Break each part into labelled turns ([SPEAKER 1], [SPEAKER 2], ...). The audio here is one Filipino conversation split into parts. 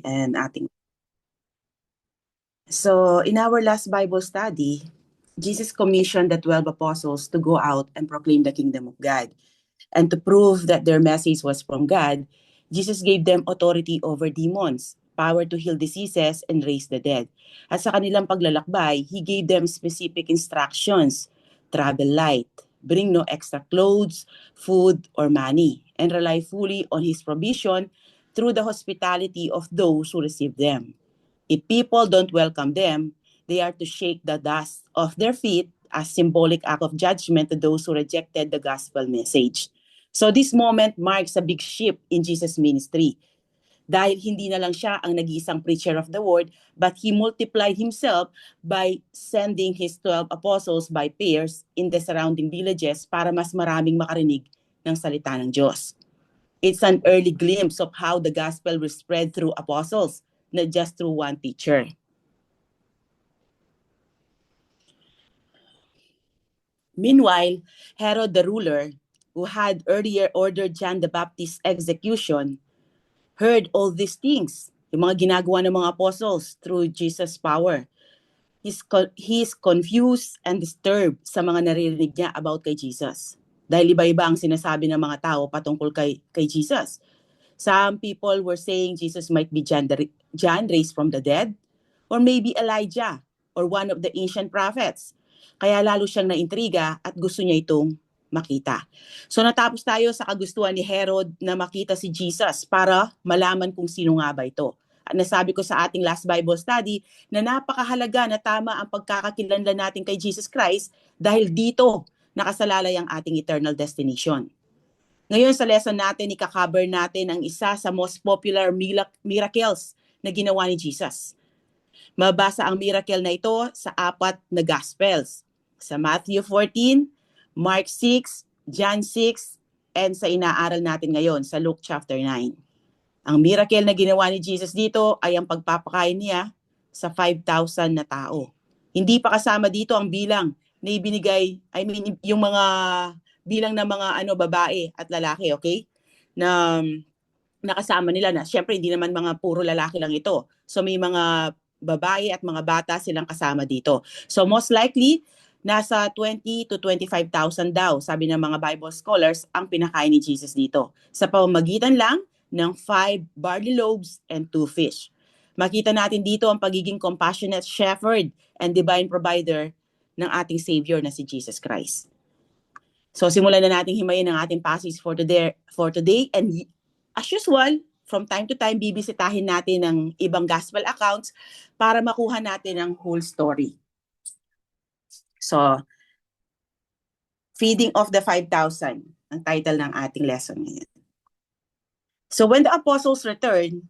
[SPEAKER 1] and ating. So, in our last Bible study, Jesus commissioned the 12 apostles to go out and proclaim the kingdom of God. And to prove that their message was from God, Jesus gave them authority over demons, power to heal diseases, and raise the dead. At sa kanilang paglalakbay, He gave them specific instructions: travel light, bring no extra clothes, food, or money, and rely fully on His provision through the hospitality of those who receive them. If people don't welcome them, they are to shake the dust off their feet as symbolic act of judgment to those who rejected the gospel message. So this moment marks a big shift in Jesus' ministry. Dahil hindi na lang siya ang nag-iisang preacher of the word, but He multiplied Himself by sending His 12 apostles by pairs in the surrounding villages para mas maraming makarinig ng salita ng Diyos. It's an early glimpse of how the gospel will spread through apostles, not just through one teacher. Meanwhile, Herod the ruler, who had earlier ordered John the Baptist's execution, heard all these things, yung mga ginagawa ng mga apostles through Jesus' power. He's confused and disturbed sa mga naririnig niya about kay Jesus. Dahil iba-iba ang sinasabi ng mga tao patungkol kay Jesus. Some people were saying Jesus might be John raised from the dead, or maybe Elijah, or one of the ancient prophets. Kaya lalo siyang naintriga at gusto niya itong makita. So natapos tayo sa kagustuhan ni Herod na makita si Jesus para malaman kung sino nga ba ito. At nasabi ko sa ating last Bible study na napakahalaga na tama ang pagkakakilanlan natin kay Jesus Christ dahil dito nakasalalay ang ating eternal destination. Ngayon sa lesson natin, ika-cover natin ang isa sa most popular miracles na ginawa ni Jesus. Mabasa ang miracle na ito sa 4 na Gospels. Sa Matthew 14, Mark 6, John 6, and sa inaaral natin ngayon sa Luke chapter 9. Ang miracle na ginawa ni Jesus dito ay ang pagpapakain niya sa 5,000 na tao. Hindi pa kasama dito ang bilang na ibinigay, yung mga bilang ng mga babae at lalaki, okay? Na nakasama nila na syempre hindi naman mga puro lalaki lang ito. So may mga babae at mga bata silang kasama dito. So most likely, nasa 20 to 25,000 daw, sabi ng mga Bible scholars, ang pinakain ni Jesus dito. Sa pamamagitan lang ng 5 barley loaves and 2 fish. Makita natin dito ang pagiging compassionate shepherd and divine provider ng ating Savior na si Jesus Christ. So simulan na natin himayin ang ating passage for today, and as usual, from time to time, bibisitahin natin ang ibang gospel accounts para makuha natin ang whole story. So, Feeding of the 5,000, ang title ng ating lesson ngayon. So when the apostles returned,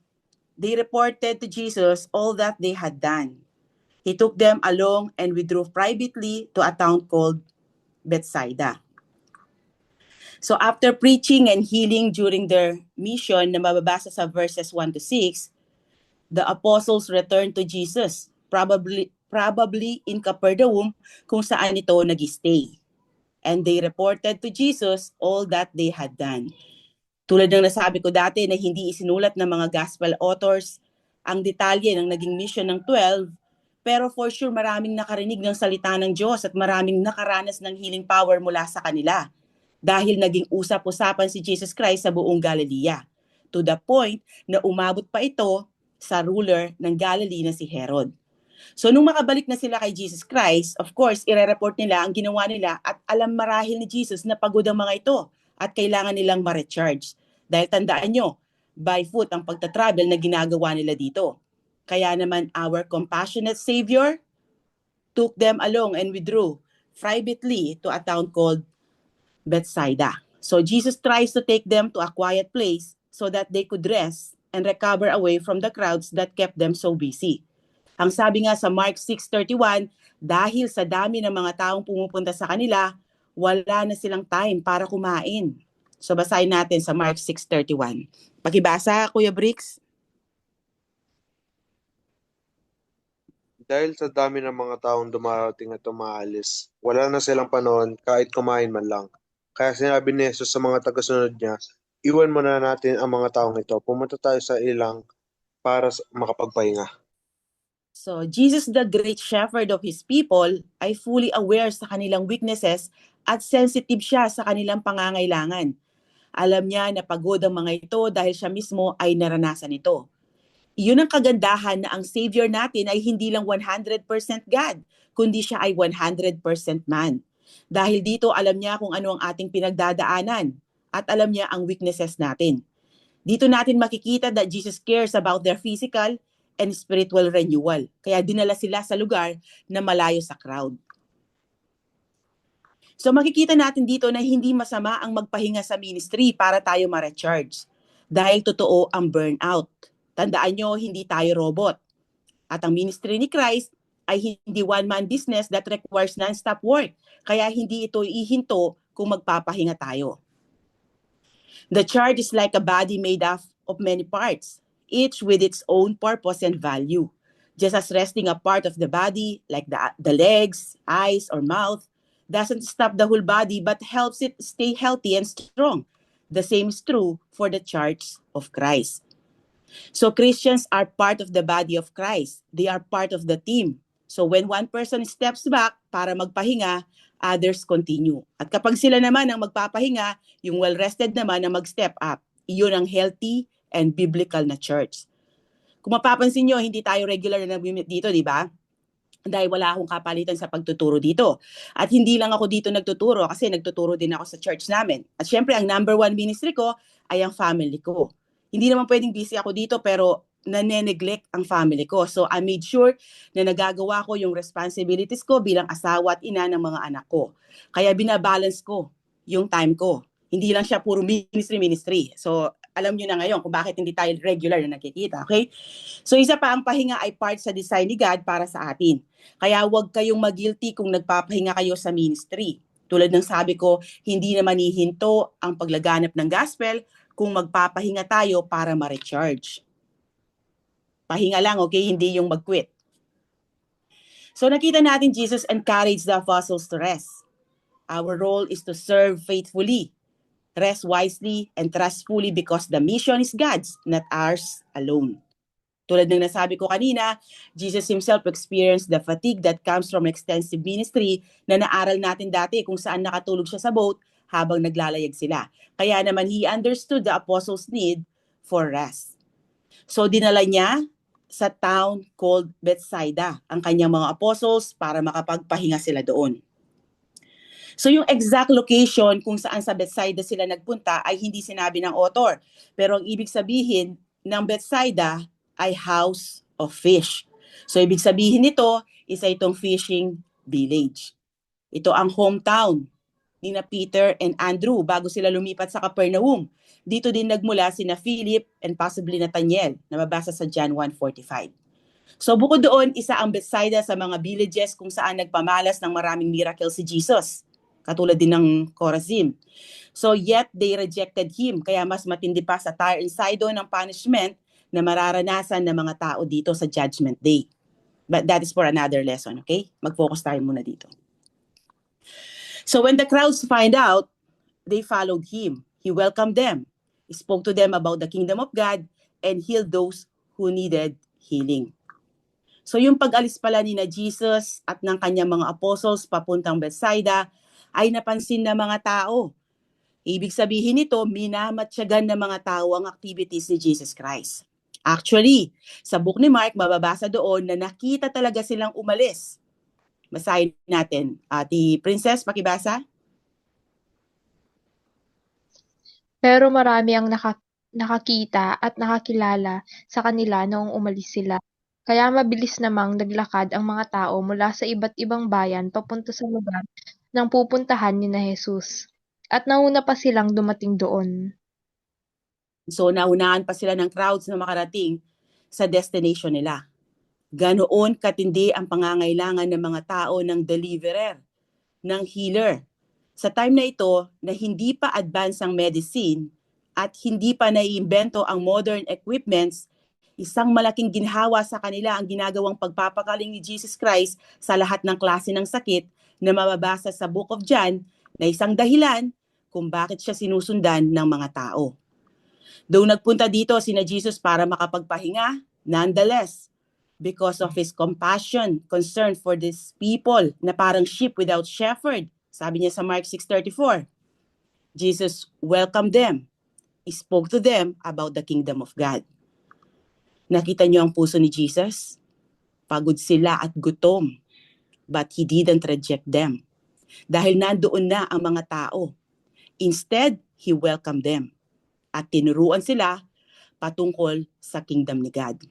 [SPEAKER 1] they reported to Jesus all that they had done. He took them along and withdrew privately to a town called Bethsaida. So after preaching and healing during their mission na mababasa sa verses 1 to 6, the apostles returned to Jesus, probably in Capernaum kung saan ito nag-stay. And they reported to Jesus all that they had done. Tulad ng nasabi ko dati na hindi isinulat ng mga gospel authors ang detalye ng naging mission ng 12, pero for sure maraming nakarinig ng salita ng Diyos at maraming nakaranas ng healing power mula sa kanila. Dahil naging usap-usapan si Jesus Christ sa buong Galilea, to the point na umabot pa ito sa ruler ng Galilee na si Herod. So nung makabalik na sila kay Jesus Christ, of course, ire-report nila ang ginawa nila at alam marahil ni Jesus na pagod ang mga ito at kailangan nilang ma-recharge. Dahil tandaan nyo, by foot ang pagtatravel na ginagawa nila dito. Kaya naman our compassionate Savior took them along and withdrew privately to a town called Bethsaida. So Jesus tries to take them to a quiet place so that they could rest and recover away from the crowds that kept them so busy. Ang sabi nga sa Mark 6:31, dahil sa dami ng mga taong pumupunta sa kanila, wala na silang time para kumain. So basahin natin sa Mark 6:31. Pakibasa, Kuya Bricks.
[SPEAKER 2] Dahil sa dami ng mga taong dumarating at umaalis, wala na silang panahon kahit kumain man lang. Kaya sinabi ni Jesus sa mga tagasunod niya, iwan muna natin ang mga taong ito. Pumunta tayo sa ilang para makapagpahinga.
[SPEAKER 1] So, Jesus, the great shepherd of his people, ay fully aware sa kanilang weaknesses at sensitive siya sa kanilang pangangailangan. Alam niya na pagod ang mga ito dahil siya mismo ay naranasan ito. Iyon ang kagandahan na ang Savior natin ay hindi lang 100% God, kundi siya ay 100% man. Dahil dito alam niya kung ano ang ating pinagdadaanan at alam niya ang weaknesses natin. Dito natin makikita that Jesus cares about their physical and spiritual renewal. Kaya dinala sila sa lugar na malayo sa crowd. So makikita natin dito na hindi masama ang magpahinga sa ministry para tayo ma-recharge. Dahil totoo ang burnout. Tandaan nyo, hindi tayo robot. At ang ministry ni Christ ay hindi one-man business that requires non-stop work. Kaya hindi ito ihinto kung magpapahinga tayo. The church is like a body made up of many parts, each with its own purpose and value. Just as resting a part of the body, like the legs, eyes, or mouth, doesn't stop the whole body but helps it stay healthy and strong. The same is true for the church of Christ. So Christians are part of the body of Christ. They are part of the team. So when one person steps back para magpahinga, others continue. At kapag sila naman ang magpapahinga, yung well-rested naman ang mag-step up. Iyon ang healthy and biblical na church. Kung mapapansin nyo, hindi tayo regular na nag-meet dito, di ba? Dahil wala akong kapalitan sa pagtuturo dito. At hindi lang ako dito nagtuturo kasi nagtuturo din ako sa church namin. At syempre, ang number one ministry ko ay ang family ko. Hindi naman pwedeng busy ako dito pero nane-neglect ang family ko. So I made sure na nagagawa ko yung responsibilities ko bilang asawa at ina ng mga anak ko. Kaya binabalance ko yung time ko. Hindi lang siya puro ministry. So alam nyo na ngayon kung bakit hindi tayo regular na nakikita. Okay? So isa pa, ang pahinga ay part sa design ni God para sa atin. Kaya huwag kayong mag-guilty kung nagpapahinga kayo sa ministry. Tulad ng sabi ko, hindi naman hihinto ang paglaganap ng gospel kung magpapahinga tayo para ma-recharge. Pahinga lang, okay? Hindi yung mag-quit. So nakita natin Jesus encouraged the apostles to rest. Our role is to serve faithfully, rest wisely, and trust fully because the mission is God's, not ours alone. Tulad ng nasabi ko kanina, Jesus himself experienced the fatigue that comes from extensive ministry na naaral natin dati kung saan nakatulog siya sa boat habang naglalayag sila. Kaya naman he understood the apostles' need for rest. So dinala niya sa town called Bethsaida ang kanyang mga apostles para makapagpahinga sila doon. So yung exact location kung saan sa Bethsaida sila nagpunta ay hindi sinabi ng author. Pero ang ibig sabihin ng Bethsaida ay house of fish. So ibig sabihin nito, isa itong fishing village. Ito ang hometown ni na Peter and Andrew bago sila lumipat sa Capernaum. Dito din nagmula sina Philip and possibly Nathaniel na mabasa sa John 1:45. So bukod doon, isa ang Bethsaida sa mga villages kung saan nagpamalas ng maraming miracle si Jesus. Katulad din ng Chorazim. So yet they rejected him. Kaya mas matindi pa sa Tyre and Sidon ang punishment na mararanasan ng mga tao dito sa Judgment Day. But that is for another lesson, okay? Mag-focus tayo muna dito. So when the crowds find out, they followed him. He welcomed them, spoke to them about the kingdom of God, and healed those who needed healing. So yung pag-alis pala ni na Jesus at ng kanyang mga apostles papuntang Bethsaida ay napansin ng mga tao. Ibig sabihin nito, minamatyagan ng mga tao ang activities ni Jesus Christ. Actually, sa book ni Mark, mababasa doon na nakita talaga silang umalis. Basahin natin. Ati Princess, pakibasa.
[SPEAKER 3] Pero marami ang nakakita at nakakilala sa kanila noong umalis sila. Kaya mabilis namang naglakad ang mga tao mula sa iba't ibang bayan papunta sa lugar ng pupuntahan ni na Jesus. At nauna pa silang dumating doon.
[SPEAKER 1] So naunahan pa sila ng crowds na makarating sa destination nila. Ganoon katindi ang pangangailangan ng mga tao ng deliverer, ng healer. Sa time na ito na hindi pa advance ang medicine at hindi pa naiimbento ang modern equipments, isang malaking ginhawa sa kanila ang ginagawang pagpapagaling ni Jesus Christ sa lahat ng klase ng sakit na mababasa sa Book of John na isang dahilan kung bakit siya sinusundan ng mga tao. Though nagpunta dito sina Jesus para makapagpahinga, Nonetheless, because of his compassion, concern for these people na parang sheep without shepherd, sabi niya sa Mark 6:34, Jesus welcomed them. He spoke to them about the kingdom of God. Nakita niyo ang puso ni Jesus? Pagod sila at gutom, but he didn't reject them. Dahil nandoon na ang mga tao. Instead, he welcomed them at tinuruan sila patungkol sa kingdom ni God.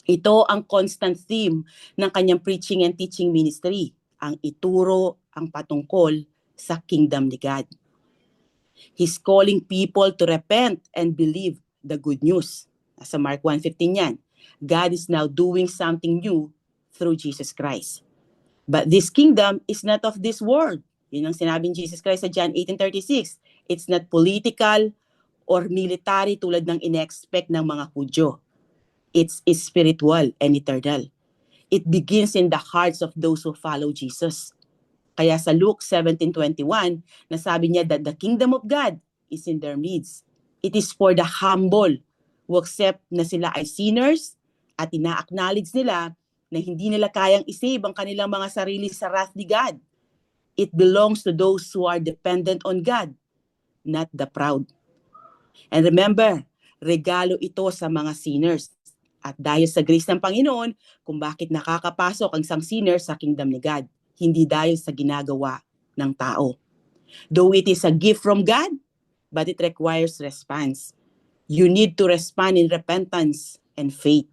[SPEAKER 1] Ito ang constant theme ng kanyang preaching and teaching ministry, ang ituro ang patungkol sa kingdom ni God. He's calling people to repent and believe the good news. Sa Mark 1:15 yan. God is now doing something new through Jesus Christ. But this kingdom is not of this world. Yun ang sinabing Jesus Christ sa John 18:36. It's not political or military tulad ng ine-expect ng mga Hudyo. It's spiritual and eternal. It begins in the hearts of those who follow Jesus. Kaya sa Luke 17:21, nasabi niya that the kingdom of God is in their midst. It is for the humble who accept na sila ay sinners at ina-acknowledge nila na hindi nila kayang isave ang kanilang mga sarili sa wrath ni God. It belongs to those who are dependent on God, not the proud. And remember, regalo ito sa mga sinners. At dahil sa grace ng Panginoon, kung bakit nakakapasok ang isang sinner sa kingdom ni God, hindi dahil sa ginagawa ng tao. Though it is a gift from God, but it requires response. You need to respond in repentance and faith.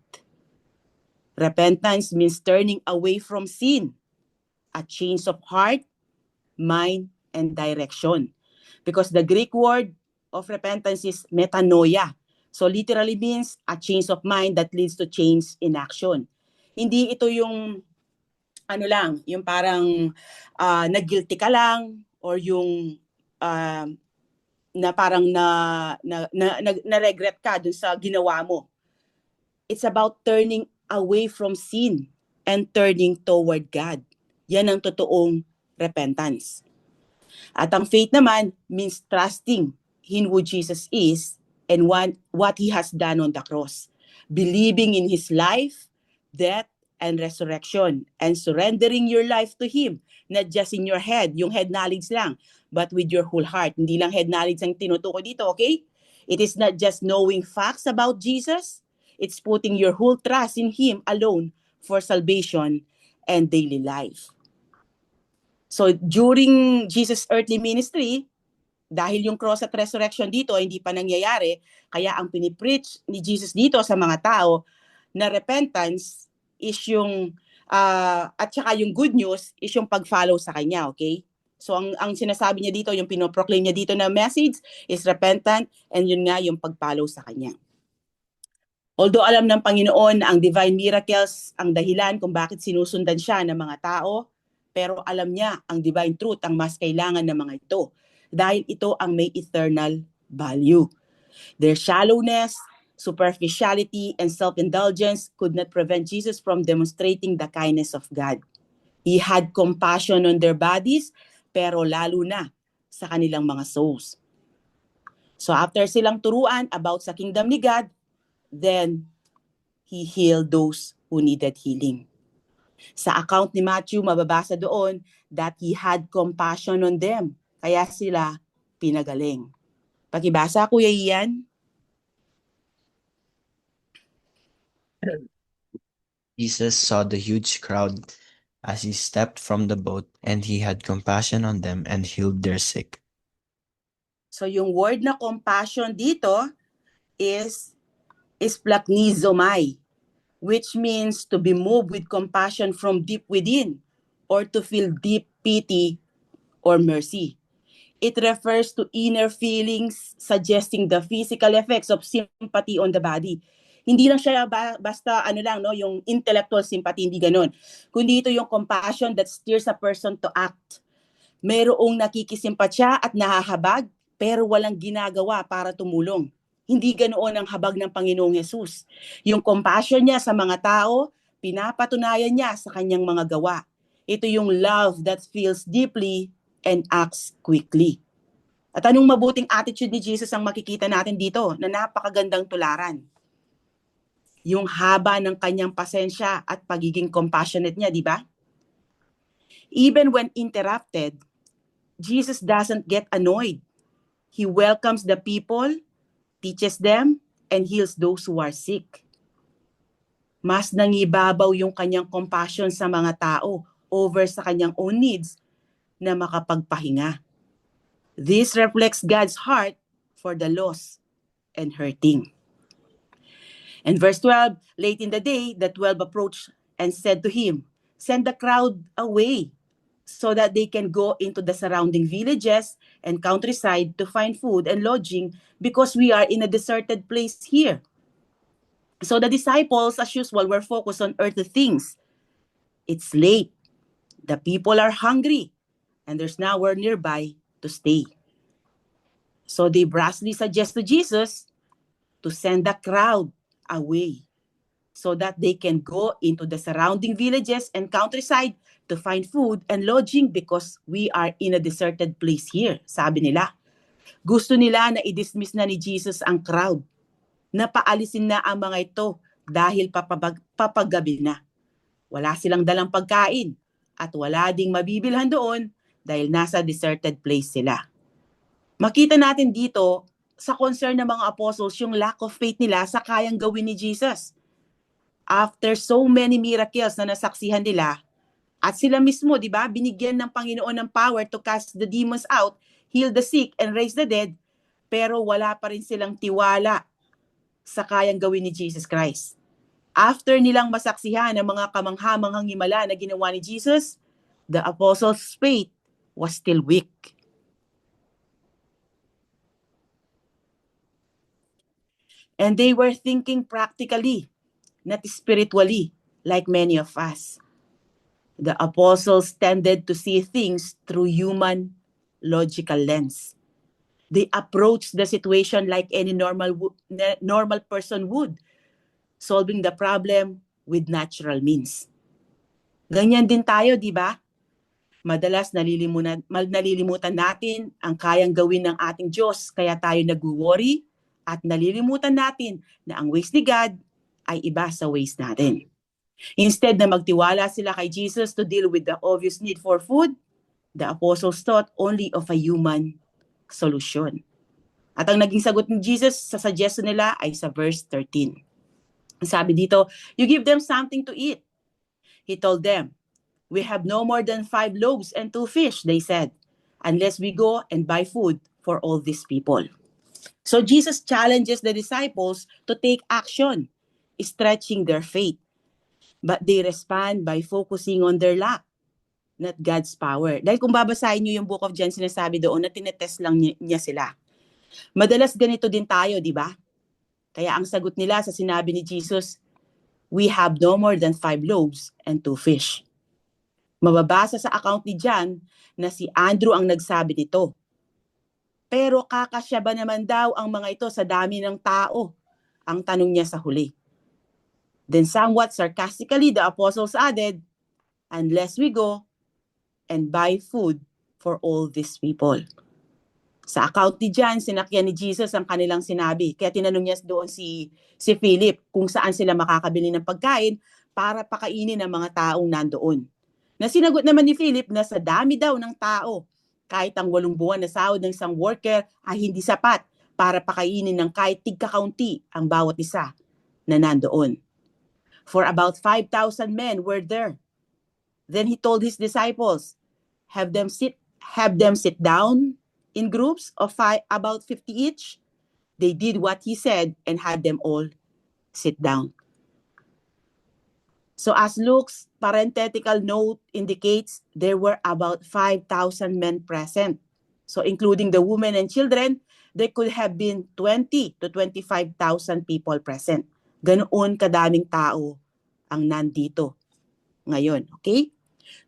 [SPEAKER 1] Repentance means turning away from sin, a change of heart, mind, and direction. Because the Greek word of repentance is metanoia. So literally means a change of mind that leads to change in action. Hindi ito yung yung parang na-guilty ka lang or yung na parang na-regret ka dun sa ginawa mo. It's about turning away from sin and turning toward God. Yan ang totoong repentance. At ang faith naman means trusting in who Jesus is and what He has done on the cross. Believing in His life, death, and resurrection. And surrendering your life to Him. Not just in your head, yung head knowledge lang, but with your whole heart. Hindi lang head knowledge ang tinutukoy dito, okay? It is not just knowing facts about Jesus. It's putting your whole trust in Him alone for salvation and daily life. So during Jesus' earthly ministry, dahil yung cross at resurrection dito ay hindi pa nangyayari, kaya ang pinipreach ni Jesus dito sa mga tao na repentance is yung, at saka yung good news is yung pag-follow sa Kanya, okay? So ang sinasabi niya dito, yung pinoproclaim niya dito na message is repentant and yun nga yung pag-follow sa Kanya. Although alam ng Panginoon na ang divine miracles ang dahilan kung bakit sinusundan siya ng mga tao, pero alam niya ang divine truth ang mas kailangan ng mga ito dahil ito ang may eternal value. Their shallowness, superficiality, and self-indulgence could not prevent Jesus from demonstrating the kindness of God. He had compassion on their bodies, pero lalo na sa kanilang mga souls. So after silang turuan about sa kingdom ni God, then He healed those who needed healing. Sa account ni Matthew, mababasa doon that He had compassion on them. Kaya sila pinagaling. Pakibasa, Kuya Ian.
[SPEAKER 4] Jesus saw the huge crowd as He stepped from the boat, and He had compassion on them and healed their sick.
[SPEAKER 1] So yung word na compassion dito is splachnizomai, which means to be moved with compassion from deep within or to feel deep pity or mercy. It refers to inner feelings suggesting the physical effects of sympathy on the body. Hindi lang siya basta yung intellectual sympathy, hindi ganun. Kundi ito yung compassion that steers a person to act. Mayroong nakikisimpatya at nahahabag, pero walang ginagawa para tumulong. Hindi ganoon ang habag ng Panginoong Hesus. Yung compassion niya sa mga tao, pinapatunayan niya sa kanyang mga gawa. Ito yung love that feels deeply and acts quickly. At anong mabuting attitude ni Jesus ang makikita natin dito na napakagandang tularan? Yung haba ng kanyang pasensya at pagiging compassionate niya, di ba? Even when interrupted, Jesus doesn't get annoyed. He welcomes the people, teaches them, and heals those who are sick. Mas nangibabaw yung kanyang compassion sa mga tao over sa kanyang own needs na makapagpahinga. This reflects God's heart for the lost and hurting. And verse 12, late in the day, the 12 approached and said to him, "Send the crowd away so that they can go into the surrounding villages and countryside to find food and lodging because we are in a deserted place here." So the disciples, as usual, were focused on earthly things. It's late. The people are hungry and there's nowhere nearby to stay. So they brazenly suggest to Jesus to send the crowd away so that they can go into the surrounding villages and countryside to find food and lodging because we are in a deserted place here, sabi nila. Gusto nila na i-dismiss na ni Jesus ang crowd. Napaalisin na ang mga ito dahil papagabi na. Wala silang dalang pagkain at wala ding mabibilhan doon dahil nasa deserted place sila. Makita natin dito sa concern ng mga apostles yung lack of faith nila sa kayang gawin ni Jesus. After so many miracles na nasaksihan nila, at sila mismo, di ba, binigyan ng Panginoon ng power to cast the demons out, heal the sick, and raise the dead, pero wala pa rin silang tiwala sa kayang gawin ni Jesus Christ. After nilang masaksihan ang mga kamangha-manghang himala na ginawa ni Jesus, the apostles' faith was still weak. And they were thinking practically, not spiritually, like many of us. The apostles tended to see things through human, logical lens. They approached the situation like any normal person would, solving the problem with natural means. Ganyan din tayo, di ba? Madalas nalilimutan natin ang kayang gawin ng ating Diyos, kaya tayo nag-worry at nalilimutan natin na ang ways ni God ay iba sa ways natin. Instead na magtiwala sila kay Jesus to deal with the obvious need for food, the apostles thought only of a human solution. At ang naging sagot ni Jesus sa suggestion nila ay sa verse 13. Sabi dito, "You give them something to eat." He told them, "We have no more than 5 loaves and 2 fish," they said, "unless we go and buy food for all these people." So Jesus challenges the disciples to take action, stretching their faith. But they respond by focusing on their lack, not God's power. Dahil kung babasahin niyo yung Book of John, sinasabi doon na tinetest lang niya sila. Madalas ganito din tayo, di ba? Kaya ang sagot nila sa sinabi ni Jesus, "We have no more than 5 loaves and 2 fish." Mababasa sa account ni John na si Andrew ang nagsabi nito. Pero kakasya ba naman daw ang mga ito sa dami ng tao? Ang tanong niya sa huli. Then somewhat sarcastically, the apostles added, "Unless we go and buy food for all these people." Sa account ni John, sinakyan ni Jesus ang kanilang sinabi. Kaya tinanong niya doon si Philip kung saan sila makakabili ng pagkain para pakainin ang mga taong nandoon. Na sinagot naman ni Philip na sa dami daw ng tao, kahit ang 8 buwan na sahod ng isang worker ay hindi sapat para pakainin ng kahit tigkakaunti ang bawat isa na nandoon. For about 5,000 men were there. Then he told his disciples, have them sit down in groups of about 50 each. They did what he said and had them all sit down. So as Luke's parenthetical note indicates, there were about 5,000 men present. So including the women and children, there could have been 20 to 25,000 people present. Ganoon kadaming tao ang nandito ngayon. Okay?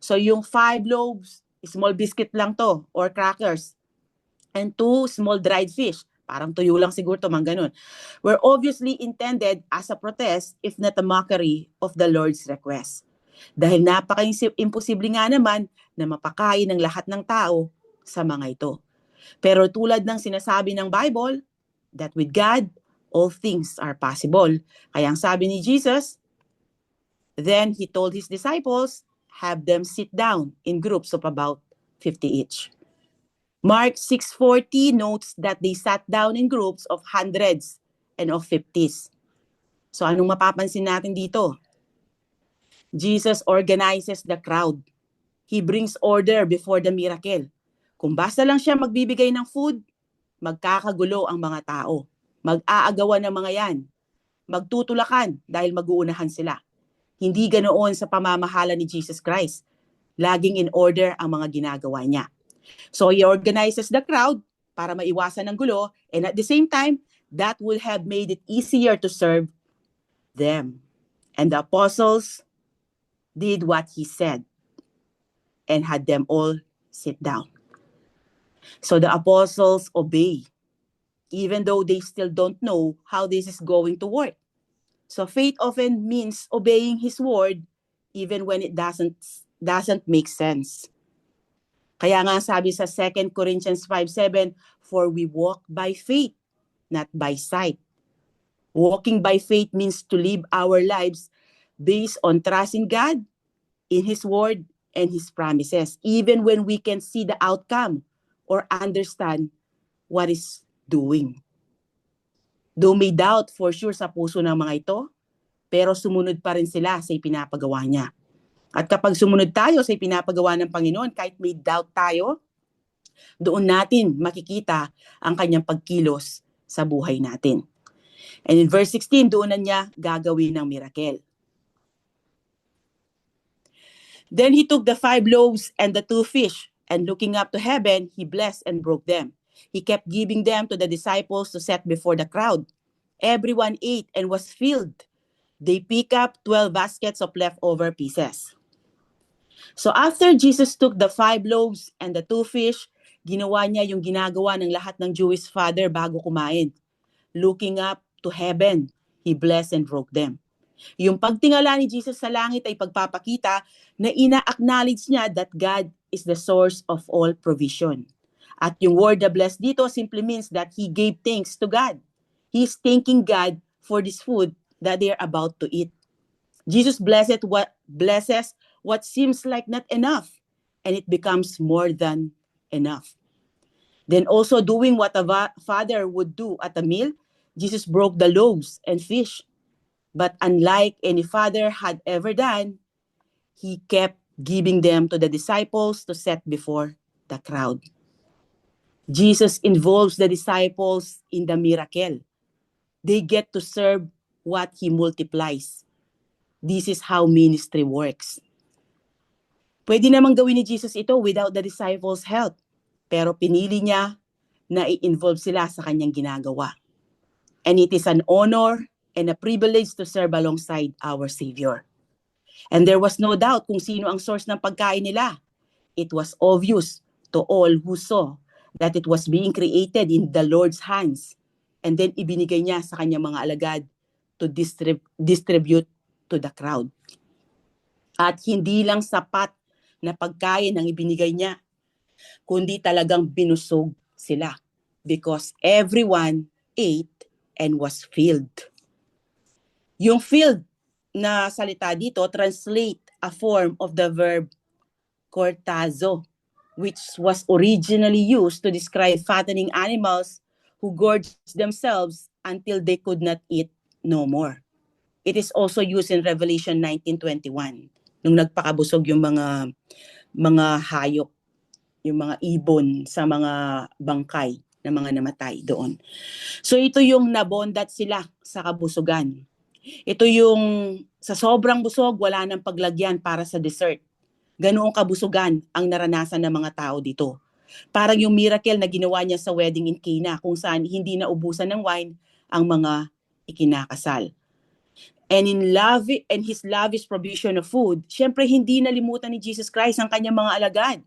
[SPEAKER 1] So yung 5 loaves, small biscuit lang to or crackers, and 2 small dried fish, parang tuyo lang siguro to, mga ganun, were obviously intended as a protest if not a mockery of the Lord's request. Dahil napaka-imposible nga naman na mapakain ng lahat ng tao sa mga ito. Pero tulad ng sinasabi ng Bible, that with God, all things are possible. Kaya ang sabi ni Jesus, then he told his disciples, have them sit down in groups of about 50 each. Mark 6:40 notes that they sat down in groups of hundreds and of 50s. So anong mapapansin natin dito? Jesus organizes the crowd. He brings order before the miracle. Kung basta lang siya magbibigay ng food, magkakagulo ang mga tao. Mag-aagawan ng mga yan. Magtutulakan dahil mag-uunahan sila. Hindi ganoon sa pamamahala ni Jesus Christ. Laging in order ang mga ginagawa niya. So he organizes the crowd para maiwasan ng gulo, and at the same time, that would have made it easier to serve them. And the apostles did what he said and had them all sit down. So the apostles obey, even though they still don't know how this is going to work. So faith often means obeying his word even when it doesn't make sense. Kaya nga sabi sa 2 Corinthians 5:7, for we walk by faith, not by sight. Walking by faith means to live our lives based on trusting God in his word and his promises, even when we can see the outcome or understand what is doing. Though may doubt for sure sa puso ng mga ito, pero sumunod pa rin sila sa ipinapagawa niya. At kapag sumunod tayo sa ipinapagawa ng Panginoon, kahit may doubt tayo, doon natin makikita ang kanyang pagkilos sa buhay natin. And in verse 16, doon na niya gagawin ng miracle. Then he took the 5 loaves and the 2 fish, and looking up to heaven, he blessed and broke them. He kept giving them to the disciples to set before the crowd. Everyone ate and was filled. They picked up 12 baskets of leftover pieces. So after Jesus took the 5 loaves and the 2 fish, ginawa niya yung ginagawa ng lahat ng Jewish father bago kumain. Looking up to heaven, he blessed and broke them. Yung pagtingala ni Jesus sa langit ay pagpapakita na ina-acknowledge niya that God is the source of all provision. At yung word na bless dito simply means that he gave thanks to God. He's thanking God for this food that they are about to eat. Jesus blesses what seems like not enough, and it becomes more than enough. Then also doing what a father would do at a meal, Jesus broke the loaves and fish. But unlike any father had ever done, he kept giving them to the disciples to set before the crowd. Jesus involves the disciples in the miracle. They get to serve what he multiplies. This is how ministry works. Pwede namang gawin ni Jesus ito without the disciples' help. Pero pinili niya na i-involve sila sa kanyang ginagawa. And it is an honor and a privilege to serve alongside our Savior. And there was no doubt kung sino ang source ng pagkain nila. It was obvious to all who saw that it was being created in the Lord's hands. And then ibinigay niya sa kanyang mga alagad to distribute to the crowd. At hindi lang sapat na pagkain ang ibinigay niya, kundi talagang binusog sila because everyone ate and was filled. Yung filled na salita dito translate a form of the verb cortazo, which was originally used to describe fattening animals who gorged themselves until they could not eat no more. It is also used in Revelation 19:21 nung nagpakabusog yung mga hayop, yung mga ibon sa mga bangkay na mga namatay doon. So ito yung nabondat sila sa kabusugan. Ito yung sa sobrang busog, wala nang paglagyan para sa dessert. Ganoong kabusugan ang naranasan ng mga tao dito. Parang yung miracle na ginawa niya sa wedding in Cana kung saan hindi na ubusan ng wine ang mga ikinakasal. And in love and his lavish provision of food, syempre hindi nalimutan ni Jesus Christ ang kanyang mga alagad.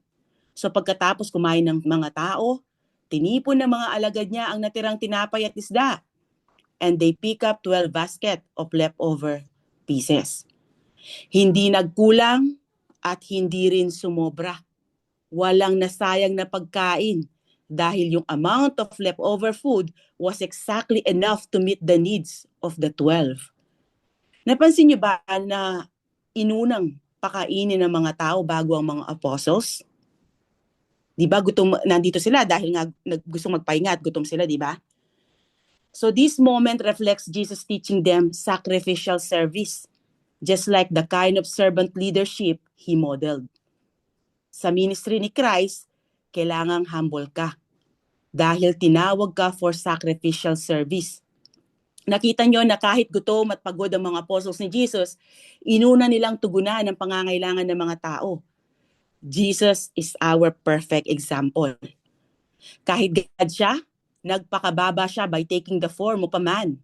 [SPEAKER 1] So pagkatapos kumain ng mga tao, tinipon ng mga alagad niya ang natirang tinapay at isda. And they pick up 12 basket of leftover pieces. Hindi nagkulang at hindi rin sumobra. Walang nasayang na pagkain dahil yung amount of leftover food was exactly enough to meet the needs of the 12. Napansin niyo ba na inunang pakainin ng mga tao bago ang mga apostles? Di ba gutom, nandito sila dahil nga gusto magpahinga at gutom sila, di ba? So this moment reflects Jesus teaching them sacrificial service, just like the kind of servant leadership he modeled. Sa ministry ni Christ, kailangang humble ka dahil tinawag ka for sacrificial service. Nakita nyo na kahit gutom at pagod ang mga apostles ni Jesus, inuna nilang tugunan ang pangangailangan ng mga tao. Jesus is our perfect example. Kahit God siya, nagpakababa siya by taking the form of a man.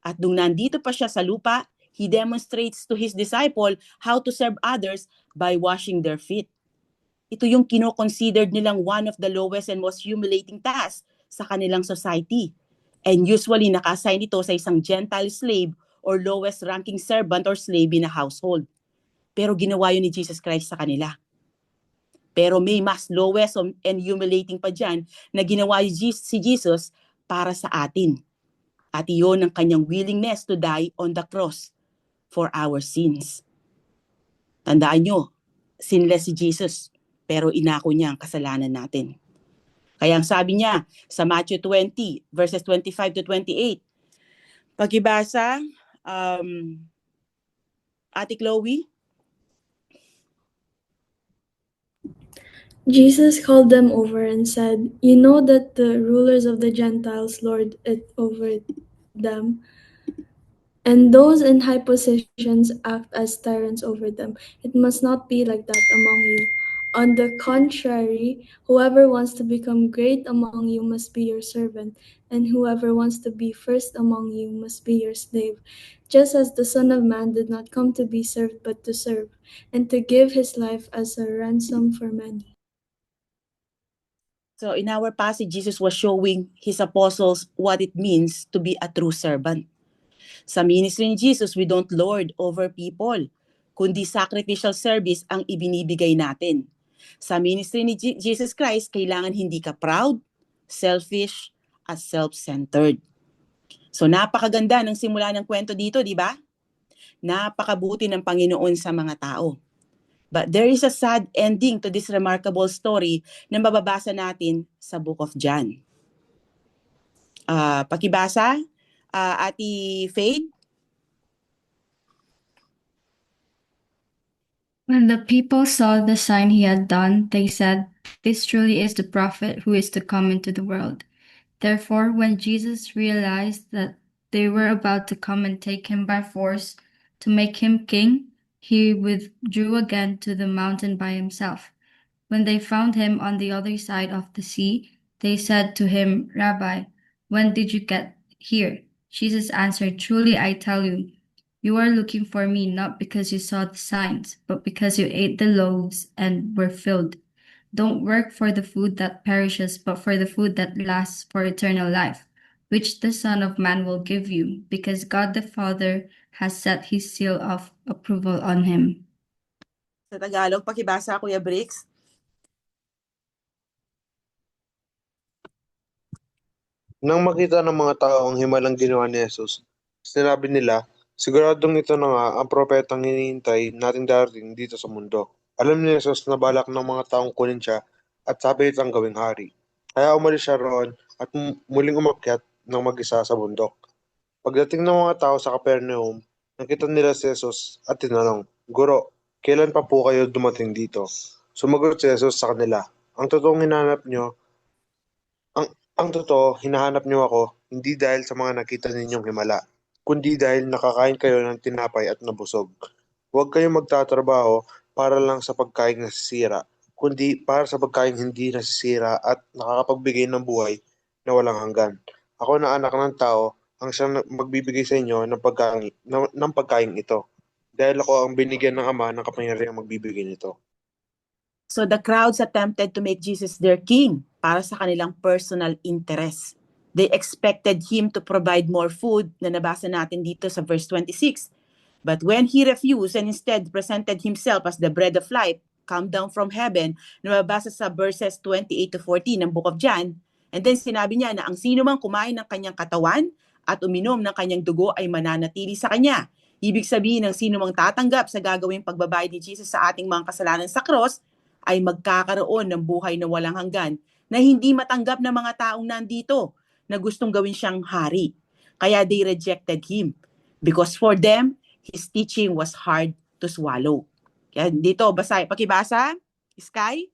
[SPEAKER 1] At nung nandito pa siya sa lupa, he demonstrates to his disciple how to serve others by washing their feet. Ito yung kino-considered nilang one of the lowest and most humiliating tasks sa kanilang society. And usually naka-assign ito sa isang Gentile slave or lowest ranking servant or slave in a household. Pero ginawa yun ni Jesus Christ sa kanila. Pero may mas lowest and humiliating pa dyan na ginawa si Jesus para sa atin. At iyon ang kanyang willingness to die on the cross for our sins. Tandaan nyo, sinless si Jesus, pero inako niya ang kasalanan natin. Kaya ang sabi niya sa Matthew 20, verses 25 to 28, pagibasa, Ate Chloe?
[SPEAKER 5] Jesus called them over and said, "You know that the rulers of the Gentiles lord it over them, and those in high positions act as tyrants over them. It must not be like that among you. On the contrary, whoever wants to become great among you must be your servant, and whoever wants to be first among you must be your slave. Just as the Son of Man did not come to be served but to serve, and to give his life as a ransom for many."
[SPEAKER 1] So in our passage, Jesus was showing his apostles what it means to be a true servant. Sa ministry ni Jesus, we don't lord over people, kundi sacrificial service ang ibinibigay natin. Sa ministry ni Jesus Christ, kailangan hindi ka proud, selfish, at self-centered. So napakaganda ng simula ng kwento dito, di ba? Napakabuti ng Panginoon sa mga tao. But there is a sad ending to this remarkable story na mababasa natin sa Book of John. Pakibasa, Ate Faith.
[SPEAKER 6] When the people saw the sign he had done, they said, "This truly is the prophet who is to come into the world." Therefore, when Jesus realized that they were about to come and take him by force to make him king, he withdrew again to the mountain by himself. When they found him on the other side of the sea, they said to him, "Rabbi, when did you get here?" Jesus answered, "Truly I tell you, you are looking for me not because you saw the signs, but because you ate the loaves and were filled. Don't work for the food that perishes, but for the food that lasts for eternal life, which the Son of Man will give you, because God the Father has set his seal of approval on him."
[SPEAKER 1] Sa Tagalog, pakibasa, Kuya Briggs.
[SPEAKER 2] Nang makita ng mga tao ang himalang ginawa ni Jesus, sinabi nila, "Siguradong ito na nga ang propetang hinihintay nating darating dito sa mundo." Alam ni Jesus na balak ng mga taong kunin siya at sapilitang gawing hari. Kaya umalis siya roon at muling umakyat ng mag-isa sa bundok. Pagdating ng mga tao sa Capernaum, nakita nila si Jesus at tinanong, "Guro, kailan pa po kayo dumating dito?" Sumagot si Jesus sa kanila, Ang totoo, hinahanap niyo ako, hindi dahil sa mga nakita ninyong himala, kundi dahil nakakain kayo ng tinapay at nabusog. Huwag kayong magtatrabaho para lang sa pagkain nasisira, kundi para sa pagkain hindi nasisira at nakakapagbigay ng buhay na walang hanggan. Ako na anak ng tao, ang siyang magbibigay sa inyo ng pagkain ito, dahil ako ang binigyan ng Ama ng kapangyarihang magbibigay nito.
[SPEAKER 1] So the crowds attempted to make Jesus their king para sa kanilang personal interest. They expected him to provide more food na nabasa natin dito sa verse 26. But when he refused and instead presented himself as the bread of life, come down from heaven na mabasa sa verses 28 to 40 ng Book of John. And then sinabi niya na ang sino mang kumain ng kanyang katawan at uminom ng kanyang dugo ay mananatili sa kanya. Ibig sabihin ng sino mang tatanggap sa gagawing pagbabayad ni Jesus sa ating mga kasalanan sa cross ay magkakaroon ng buhay na walang hanggan na hindi matanggap ng mga taong nandito na gustong gawin siyang hari. Kaya they rejected him because for them, his teaching was hard to swallow. Kaya dito, pakibasa, Sky.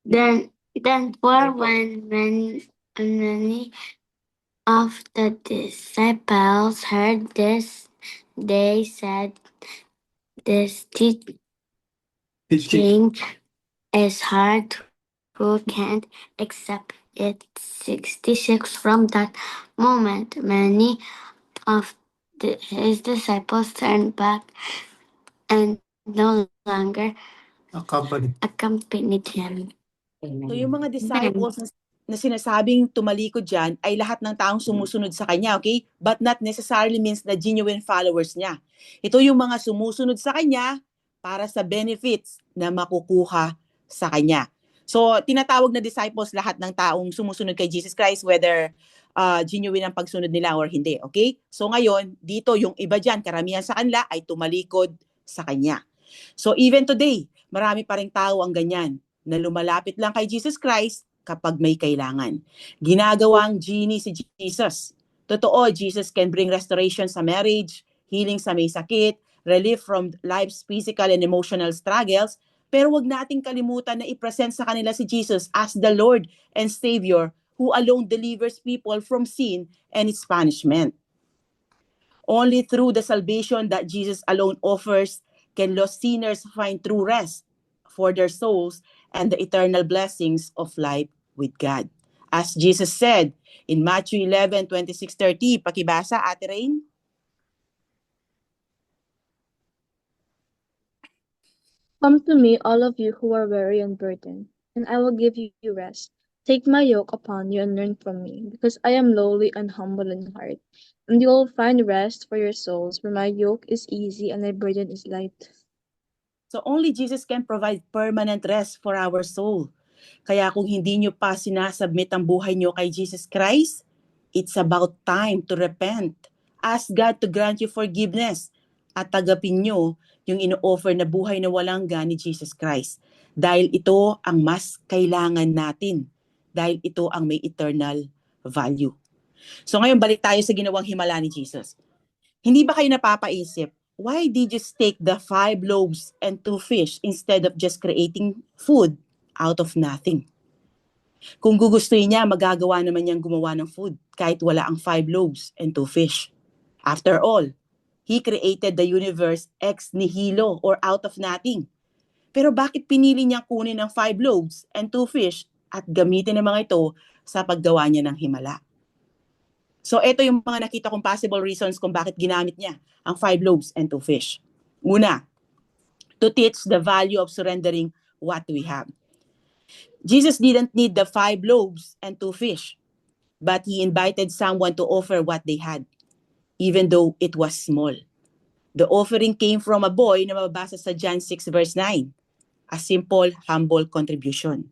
[SPEAKER 7] Then for when many of the disciples heard this, they said, "This teaching is hard. Who can't accept it?" 66. From that moment, many of his disciples turned back and no longer accompanied him.
[SPEAKER 1] So yung mga disciples na sinasabing tumalikod dyan ay lahat ng taong sumusunod sa kanya, okay? But not necessarily means na genuine followers niya. Ito yung mga sumusunod sa kanya para sa benefits na makukuha sa kanya. So tinatawag na disciples lahat ng taong sumusunod kay Jesus Christ, whether genuine ang pagsunod nila or hindi, okay? So ngayon, dito yung iba dyan, karamihan sa kanila ay tumalikod sa kanya. So even today, marami pa ring tao ang ganyan na lumalapit lang kay Jesus Christ kapag may kailangan. Ginagawang genie si Jesus. Totoo, Jesus can bring restoration sa marriage, healing sa may sakit, relief from life's physical and emotional struggles, pero wag nating kalimutan na i-present sa kanila si Jesus as the Lord and Savior who alone delivers people from sin and its punishment. Only through the salvation that Jesus alone offers can lost sinners find true rest for their souls and the eternal blessings of life with God. As Jesus said in Matthew 11:26-30, pakibasa, Ate Rain.
[SPEAKER 8] Come to me, all of you who are weary and burdened, and I will give you rest. Take my yoke upon you and learn from me, because I am lowly and humble in heart, and you will find rest for your souls, for my yoke is easy and my burden is light.
[SPEAKER 1] So only Jesus can provide permanent rest for our soul. Kaya kung hindi nyo pa sinasubmit ang buhay nyo kay Jesus Christ, it's about time to repent. Ask God to grant you forgiveness at tagapin nyo yung ino-offer na buhay na walang hanggan ni Jesus Christ. Dahil ito ang mas kailangan natin. Dahil ito ang may eternal value. So ngayon balik tayo sa ginawang himala ni Jesus. Hindi ba kayo napapaisip, why did you take the 5 loaves and 2 fish instead of just creating food out of nothing? Kung gugustuhin niya, magagawa naman niyang gumawa ng food kahit wala ang 5 loaves and 2 fish. After all, He created the universe ex nihilo or out of nothing. Pero bakit pinili niyang kunin ang 5 loaves and 2 fish at gamitin ang mga ito sa paggawa niya ng himala? So ito yung mga nakita kong possible reasons kung bakit ginamit niya ang 5 loaves and 2 fish. Una, to teach the value of surrendering what we have. Jesus didn't need the 5 loaves and 2 fish, but He invited someone to offer what they had, even though it was small. The offering came from a boy na mababasa sa John 6 verse 9, a simple, humble contribution.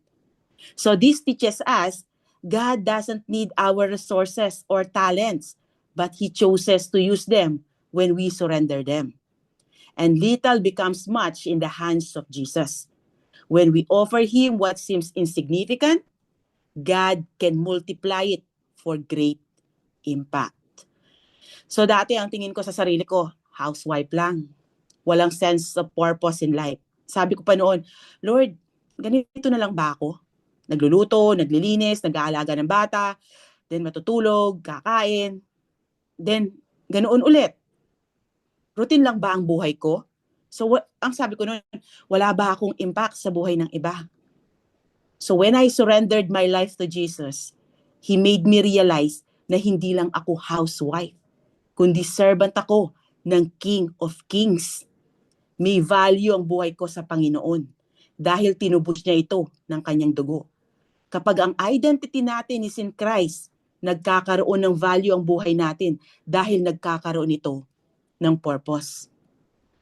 [SPEAKER 1] So this teaches us God doesn't need our resources or talents, but He chooses to use them when we surrender them. And little becomes much in the hands of Jesus. When we offer Him what seems insignificant, God can multiply it for great impact. So dati ang tingin ko sa sarili ko, housewife lang. Walang sense of purpose in life. Sabi ko pa noon, Lord, ganito na lang ba ako? Nagluluto, naglilinis, nag-aalaga ng bata, then matutulog, kakain, then ganoon ulit. Routine lang ba ang buhay ko? So ang sabi ko noon, wala ba akong impact sa buhay ng iba? So when I surrendered my life to Jesus, He made me realize na hindi lang ako housewife, kundi servant ako ng King of Kings. May value ang buhay ko sa Panginoon dahil tinubos niya ito ng kanyang dugo. Kapag ang identity natin is in Christ, nagkakaroon ng value ang buhay natin dahil nagkakaroon ito ng purpose.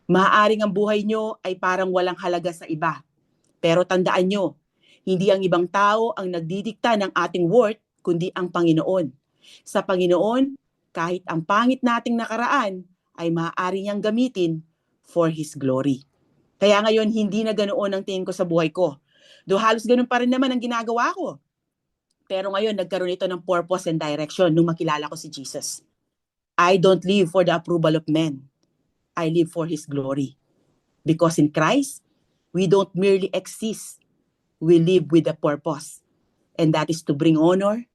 [SPEAKER 1] Maaaring ang buhay nyo ay parang walang halaga sa iba. Pero tandaan nyo, hindi ang ibang tao ang nagdidikta ng ating worth, kundi ang Panginoon. Sa Panginoon, kahit ang pangit nating nakaraan ay maaari niyang gamitin for His glory. Kaya ngayon, hindi na ganoon ang tingin ko sa buhay ko. Though halos ganun pa rin naman ang ginagawa ko. Pero ngayon, nagkaroon ito ng purpose and direction nung makilala ko si Jesus. I don't live for the approval of men. I live for His glory. Because in Christ, we don't merely exist. We live with a purpose. And that is to bring honor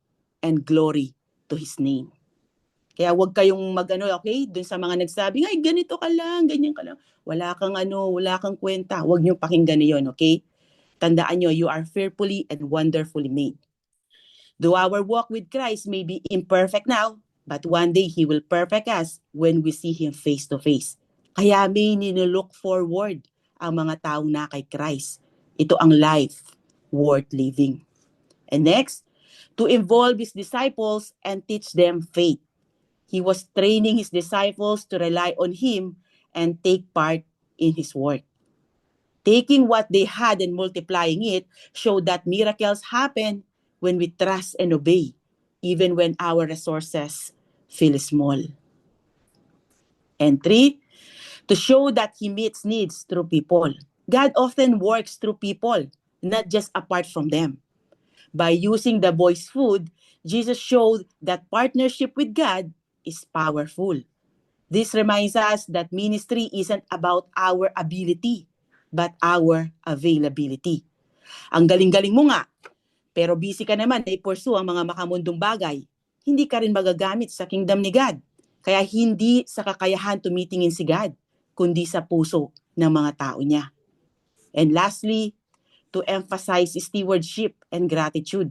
[SPEAKER 1] and glory to His name. Kaya huwag kayong okay, dun sa mga nagsabi, ay ganito ka lang, ganyan ka lang. Wala kang kwenta. Huwag niyong pakinggan niyon, okay? Tandaan niyo, you are fearfully and wonderfully made. Though our walk with Christ may be imperfect now, but one day He will perfect us when we see Him face to face. Kaya may nilook forward ang mga taong na kay Christ. Ito ang life worth living. And next, to involve His disciples and teach them faith. He was training His disciples to rely on Him and take part in His work. Taking what they had and multiplying it showed that miracles happen when we trust and obey, even when our resources feel small. And 3, to show that He meets needs through people. God often works through people, not just apart from them. By using the boys' food, Jesus showed that partnership with God is powerful. This reminds us that ministry isn't about our ability, but our availability. Ang galing-galing mo nga, pero busy ka naman na i-pursue ang mga makamundong bagay, hindi ka rin magagamit sa kingdom ni God. Kaya hindi sa kakayahan tumitingin si God, kundi sa puso ng mga tao niya. And lastly, to emphasize stewardship and gratitude.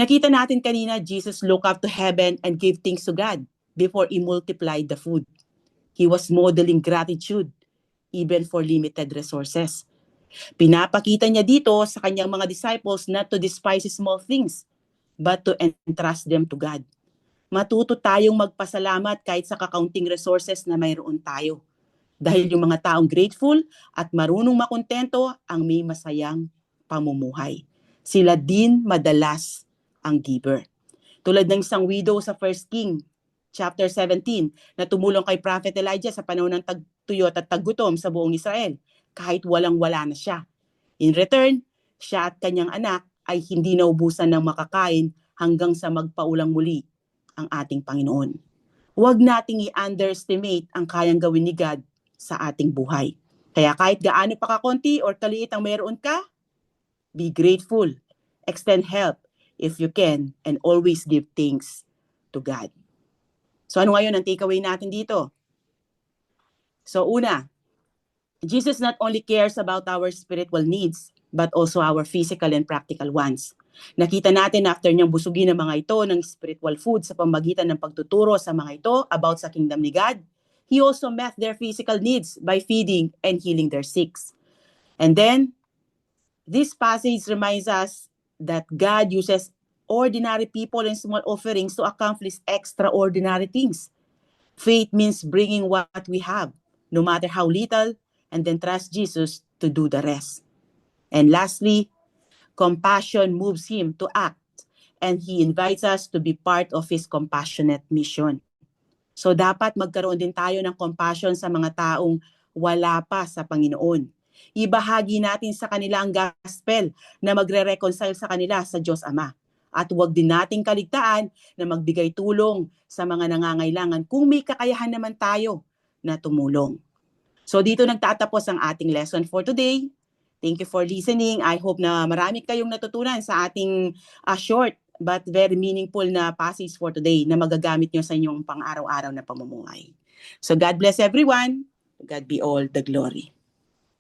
[SPEAKER 1] Nakita natin kanina, Jesus looked up to heaven and gave thanks to God before He multiplied the food. He was modeling gratitude even for limited resources. Pinapakita niya dito sa kanyang mga disciples not to despise small things, but to entrust them to God. Matuto tayong magpasalamat kahit sa kakaunting resources na mayroon tayo. Dahil yung mga taong grateful at marunong makontento ang may masayang pamumuhay. Sila din madalas ang giver. Tulad ng isang widow sa 1 King chapter 17 na tumulong kay Prophet Elijah sa panahon ng tagtuyot at taggutom sa buong Israel kahit walang-wala na siya. In return, siya at kanyang anak ay hindi naubusan ng makakain hanggang sa magpaulang muli ang ating Panginoon. Huwag nating i-underestimate ang kayang gawin ni God sa ating buhay. Kaya kahit gaano pa kakonti or kaliit ang meron ka, be grateful, extend help if you can, and always give thanks to God. So ano ngayon ang takeaway natin dito? So una, Jesus not only cares about our spiritual needs, but also our physical and practical ones. Nakita natin after niyang busugin ang mga ito ng spiritual food sa pamamagitan ng pagtuturo sa mga ito about sa kingdom ni God, He also met their physical needs by feeding and healing their sick. And then, this passage reminds us that God uses ordinary people and small offerings to accomplish extraordinary things. Faith means bringing what we have, no matter how little, and then trust Jesus to do the rest. And lastly, compassion moves Him to act, and He invites us to be part of His compassionate mission. So dapat magkaroon din tayo ng compassion sa mga taong wala pa sa Panginoon. Ibahagi natin sa kanila ang gospel na magre-reconcile sa kanila sa Diyos Ama. At huwag din nating kaligtaan na magbigay tulong sa mga nangangailangan kung may kakayahan naman tayo na tumulong. So dito nagtatapos ang ating lesson for today. Thank you for listening. I hope na marami kayong natutunan sa ating short but very meaningful na passage for today na magagamit nyo sa inyong pang-araw-araw na pamumuhay. So God bless everyone. God be all the glory.